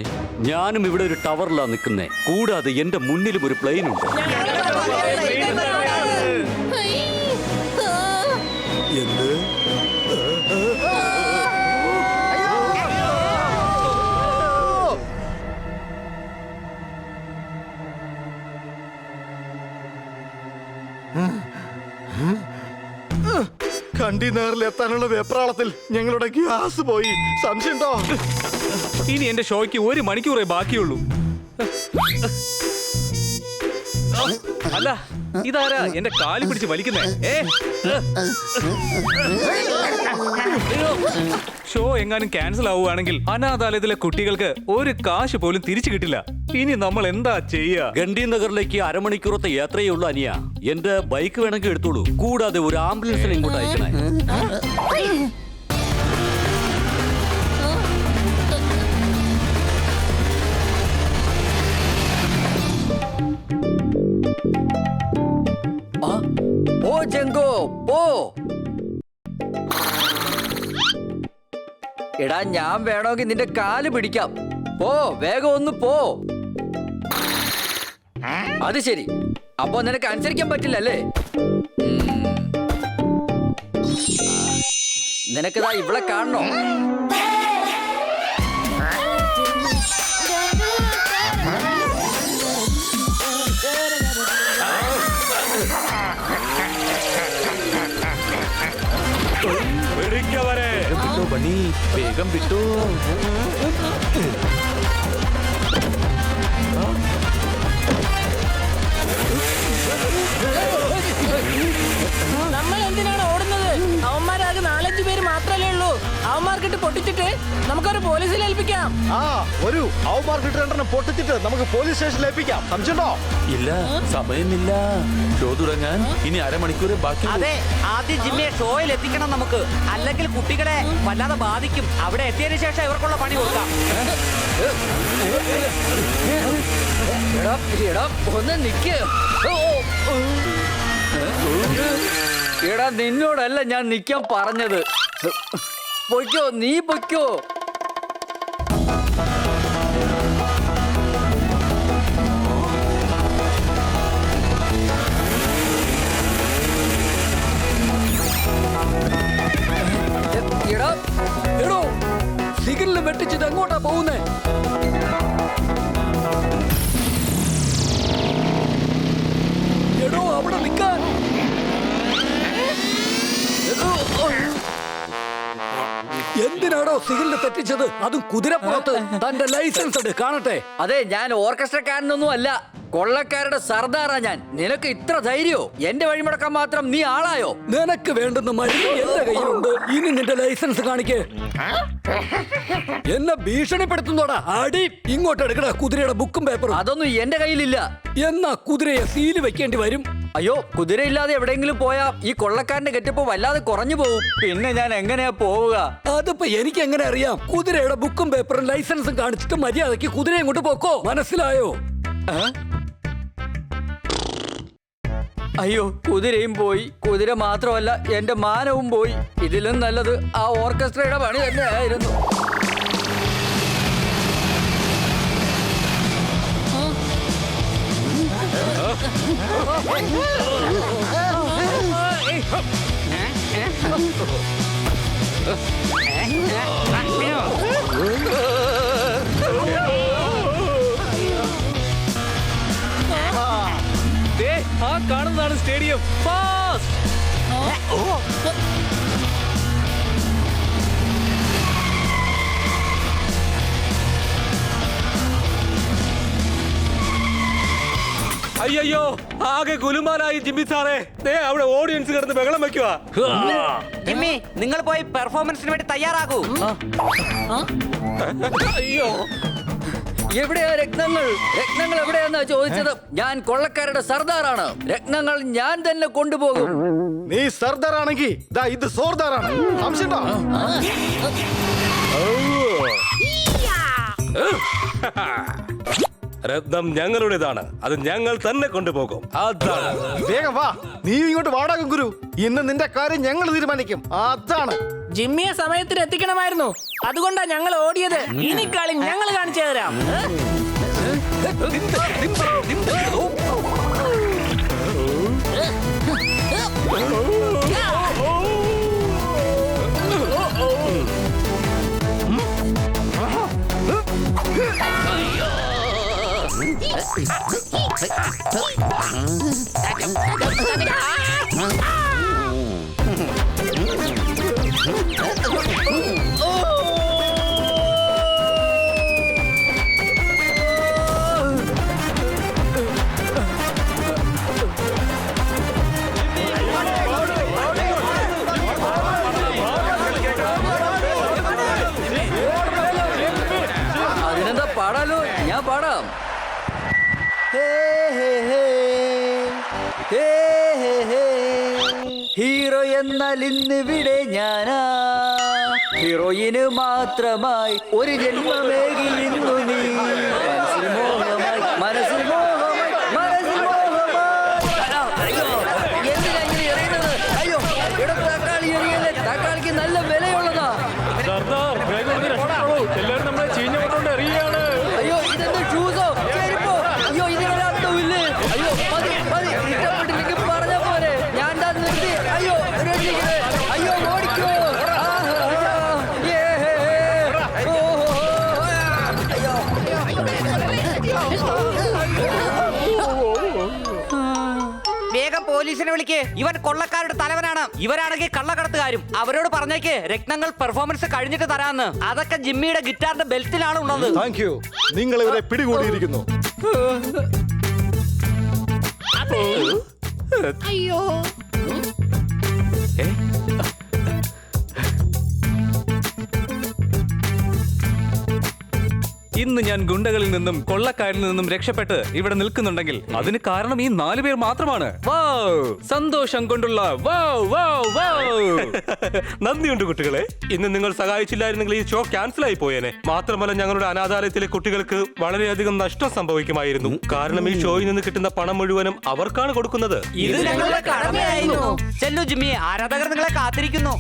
ഞാനും ഇവിടെ ഒരു ടവറിലാ നിൽക്കുന്നേ. കൂടാതെ എന്റെ മുന്നിലും ഒരു പ്ലെയിൻ ഉണ്ട്. എന്ത്? കണ്ടെയ്നറിൽ എത്താനുള്ള വെപ്രാളത്തിൽ ഞങ്ങളുടെ ഗ്യാസ് പോയി. സംശയമുണ്ടോ? ഇനി എന്റെ ഷോയ്ക്ക് 1 മണിക്കൂറേ ബാക്കിയുള്ളൂ. അല്ല, ഇതാരാ എന്റെ കാല് പിടിച്ച് വലിക്കുന്നേ? ഷോ എങ്ങാനും ക്യാൻസൽ ആവുകയാണെങ്കിൽ അനാഥാലയത്തിലെ കുട്ടികൾക്ക് ഒരു കാശ് പോലും തിരിച്ചു കിട്ടില്ല. ഇനി നമ്മൾ എന്താ ചെയ്യാ? ഗണ്ഡി നഗറിലേക്ക് അരമണിക്കൂറത്തെ യാത്രയേ ഉള്ളൂ അനിയ. എന്റെ ബൈക്ക് വേണമെങ്കിൽ എടുത്തോളൂ. കൂടാതെ ഒരു ആംബുലൻസിനെ ഇങ്ങോട്ട് അയക്കണേ. ഓ ജംഗോ, പോ. എടാ, ഞാൻ വേണമെങ്കിൽ നിന്റെ കാല് പിടിക്കാം. പോ, വേഗം ഒന്ന് പോ. അത് ശരി, അപ്പൊ നിനക്ക് അനുസരിക്കാൻ പറ്റില്ലല്ലേ? നിനക്കിതാ ഇവിടെ കാണണോ? വിട്ടോ ബണ്ണി, വേഗം വിട്ടോ. നമ്മൾ എന്തിനാണ് ഓടുന്നത്? അവന്മാരാകെ 4-5 പേര് മാത്രമല്ലേ ഉള്ളൂ. അവന്മാർക്കിട്ട് പൊട്ടിച്ചിട്ട് നമുക്കൊരു പോലീസിൽ ഏൽപ്പിക്കാം. ഒരു അവന്മാർക്കിട്ട് പൊട്ടിച്ചിട്ട് നമുക്ക് പോലീസ് സ്റ്റേഷനിൽ ഏൽപ്പിക്കാം. സംശയമുണ്ടോ? ഇല്ല, സമയമില്ല. ഷോ തുടങ്ങാൻ ഇനി അരമണിക്കൂർ ബാക്കി. അതെ, ആദ്യം ജിമ്മിയെ ഷോയിൽ എത്തിക്കണം നമുക്ക്. അല്ലെങ്കിൽ കുട്ടികളെ വല്ലാതെ ബാധിക്കും. അവിടെ എത്തിയതിനു ശേഷം ഇവർക്കുള്ള പണി കൊടുക്കാം. ഒന്ന് നിക്ക്. എടാ, നിന്നോടല്ല ഞാൻ നിക്കാൻ പറഞ്ഞത്. പൊയ്ക്കോ, നീ പൊയ്ക്കോ. എടോ, സിഗ്നല് വെട്ടിച്ചത് എങ്ങോട്ടാ പോകുന്നേ? എടോ, അവിടെ നിൽക്കാൻ. എന്തിനാടോ സിഗ്നല് തെറ്റിച്ചത്? അതും കുതിരപ്പുറത്ത്. തന്റെ ലൈസൻസ് എടു, കാണട്ടെ. അതെ, ഞാൻ ഓർക്കസ്ട്രക്കാരനൊന്നും അല്ല, കൊള്ളക്കാരുടെ സർദാറാ ഞാൻ. നിനക്ക് ഇത്ര ധൈര്യോ? എന്റെ വഴിമുടക്കാൻ മാത്രം നീ ആളായോ? നിനക്ക് വേണ്ടുന്ന മരുന്ന് എന്റെ കയ്യിലുണ്ട്. ഇനി നിന്റെ ലൈസൻസ് കാണിക്കേ. എന്നെ ഭീഷണിപ്പെടുത്തുന്നോടാ? അടി ഇങ്ങോട്ട് എടുക്കടാ കുതിരയുടെ ബുക്കും പേപ്പറും. അതൊന്നും എന്റെ കയ്യിലില്ല. എന്നാ കുതിരയെ സീല് വെക്കേണ്ടി വരും. അയ്യോ, കുതിരയില്ലാതെ എവിടെയെങ്കിലും പോയാ ഈ കൊള്ളക്കാരന്റെ ഗെറ്റപ്പ് വല്ലാതെ കുറഞ്ഞു പോകും. പിന്നെ ഞാൻ എങ്ങനെയാ പോവുക? അതിപ്പോ എനിക്ക് എങ്ങനെ അറിയാം? കുതിരയുടെ ബുക്കും പേപ്പറും ലൈസൻസും കാണിച്ചിട്ട് മര്യാദക്ക് കുതിര ഇങ്ങോട്ട് പോക്കോ, മനസ്സിലായോ? അയ്യോ, കുതിരയും പോയി. കുതിര മാത്രമല്ല, എന്റെ മാനവും പോയി. ഇതിലും നല്ലത് ആ ഓർക്കസ്ട്രയുടെ പണി തന്നെ ആയിരുന്നു. ആ കാണുന്നതാണ് സ്റ്റേഡിയം. ഫാസ്റ്റ്! അയ്യോ, ആകെ ഗുലുമാലായി ജിമ്മി സാറേ. അവിടെ ഓഡിയൻസ് കിടന്ന് ബഹളം വെക്കുക. ജിമ്മി, നിങ്ങൾ പോയി പെർഫോമൻസിന് വേണ്ടി തയ്യാറാകൂ. അയ്യോ, എവിടെയാ രത്നങ്ങൾ? രത്നങ്ങൾ എവിടെയാന്നാ ചോദിച്ചത്. ഞാൻ കൊള്ളക്കാരുടെ സർദാറാണ്. രത്നങ്ങൾ ഞാൻ തന്നെ കൊണ്ടുപോകും. നീ സർദാർ ആണെങ്കിൽ ഇത് സോർദാറാണ്. രത്നം ഞങ്ങളുടേതാണ്. അത് ഞങ്ങൾ തന്നെ കൊണ്ടുപോകും. അതാണ്. വേഗം വാ, നീ ഇങ്ങോട്ട് വാടാകും ഗുരു. ഇന്ന് നിന്റെ കാര്യം ഞങ്ങൾ തീരുമാനിക്കും. അതാണ്. ജിമ്മിയെ സമയത്തിന് എത്തിക്കണമായിരുന്നു. അതുകൊണ്ടാ ഞങ്ങൾ ഓടിയത്. ഇനി കളി ഞങ്ങൾ കാണിച്ചു തരാം. അതിനെന്താ, പാടാലോ? ഞാൻ പാടാം. ഹീറോ എന്നാൽ ഇന്നിവിടെ ഞാനാ, ഹീറോയിന് മാത്രമായി ഒരു ജന്മമേകി ഇന്നു നീ. മനസ്സിൽ മോഹമായി, മനസ്സിൽ മോഹമായി, മനസ്സിൽ മോഹമായി. അയ്യോ, എന്തിനാ ഇങ്ങനെ എറിയുന്നത്? അയ്യോ, ഇവിടെ തക്കാളി എറിയല്ലേ. തക്കാളിക്ക് നല്ല വിലയുള്ളതാ. സർദാർ, വേഗം ഒന്ന് രക്ഷപ്പെടൂ. എല്ലാവരും നമ്മളെ ചീഞ്ഞോണ്ട് എറിയാണ്. അയ്യോ, ഇതെന്താ ഷൂസോ ചെരുപ്പോ? അയ്യോ, ഇതിനൊരർത്ഥമില്ലേ? അയ്യോ, മതി മതി, ഇഷ്ടപ്പെട്ടില്ലെങ്കിൽ പറഞ്ഞ പോലെ. ഞാൻ ദാ നിർത്തി. അയ്യോ, രക്ഷിക്കണേ. അയ്യോ, ഓടിക്കോ. വേഗം പോലീസിനെ വിളിക്ക്. ഇവൻ കൊള്ളക്കാരുടെ തലവനാണ്. ഇവരാണെങ്കിൽ കള്ളക്കടത്തുകാരും. അവരോട് പറഞ്ഞേക്ക് രത്നങ്ങൾ പെർഫോമൻസ് കഴിഞ്ഞിട്ട് തരാന്ന്. അതൊക്കെ ജിമ്മിയുടെ ഗിറ്റാറിന്റെ ബെൽറ്റിലാണ് ഉള്ളത്. Thank you. നിങ്ങൾ ഇവരെ പിടികൂടിയിരിക്കുന്നു. അയ്യോ, ഇന്ന് ഞാൻ ഗുണ്ടകളിൽ നിന്നും കൊള്ളക്കാരിൽ നിന്നും രക്ഷപ്പെട്ട് ഇവിടെ നിൽക്കുന്നുണ്ടെങ്കിൽ അതിന് കാരണം ഈ 4 പേർ മാത്രമാണ്. സന്തോഷം കൊണ്ടുള്ള നന്ദിയുണ്ട് കുട്ടികളെ. ഇന്ന് നിങ്ങൾ സഹായിച്ചില്ലായിരുന്നെങ്കിൽ ഈ ഷോ ക്യാൻസൽ ആയി പോയേനെ. മാത്രമല്ല, ഞങ്ങളുടെ അനാഥാലയത്തിലെ കുട്ടികൾക്ക് വളരെയധികം നഷ്ടം സംഭവിക്കുമായിരുന്നു. കാരണം ഈ ഷോയിൽ നിന്ന് കിട്ടുന്ന പണം മുഴുവനും അവർക്കാണ് കൊടുക്കുന്നത്. ഇത് ഞങ്ങളുടെ കടമയായിരുന്നു. ചെല്ലു ജിമ്മി, ആരാധകർ നിങ്ങളെ കാത്തിരിക്കുന്നു.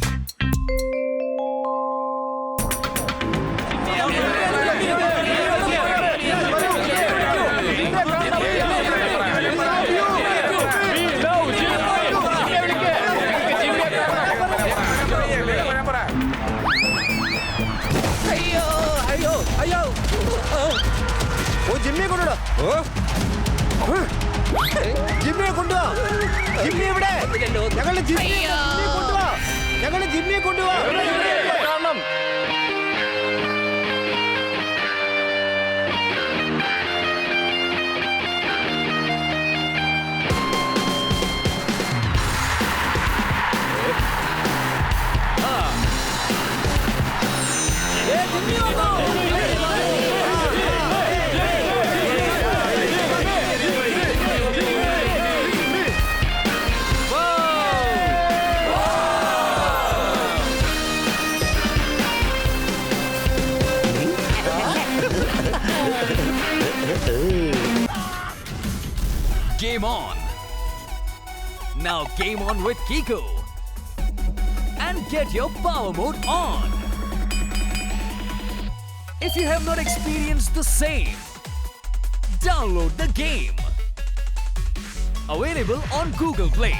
ജിമ്മിയെ കൊണ്ടുവാ. ജിമ്മിയെ കൊണ്ടുവാ. ജിമ്മി എവിടെ? ഞങ്ങളുടെ ജിമ്മിയെ കൊണ്ടുവാ. ഞങ്ങളുടെ ജിമ്മിയെ കൊണ്ടുവാ. കാരണം Game on. Now game on with Kiko. And get your power mode on. If you have not experienced the same, download the game. Available on Google Play.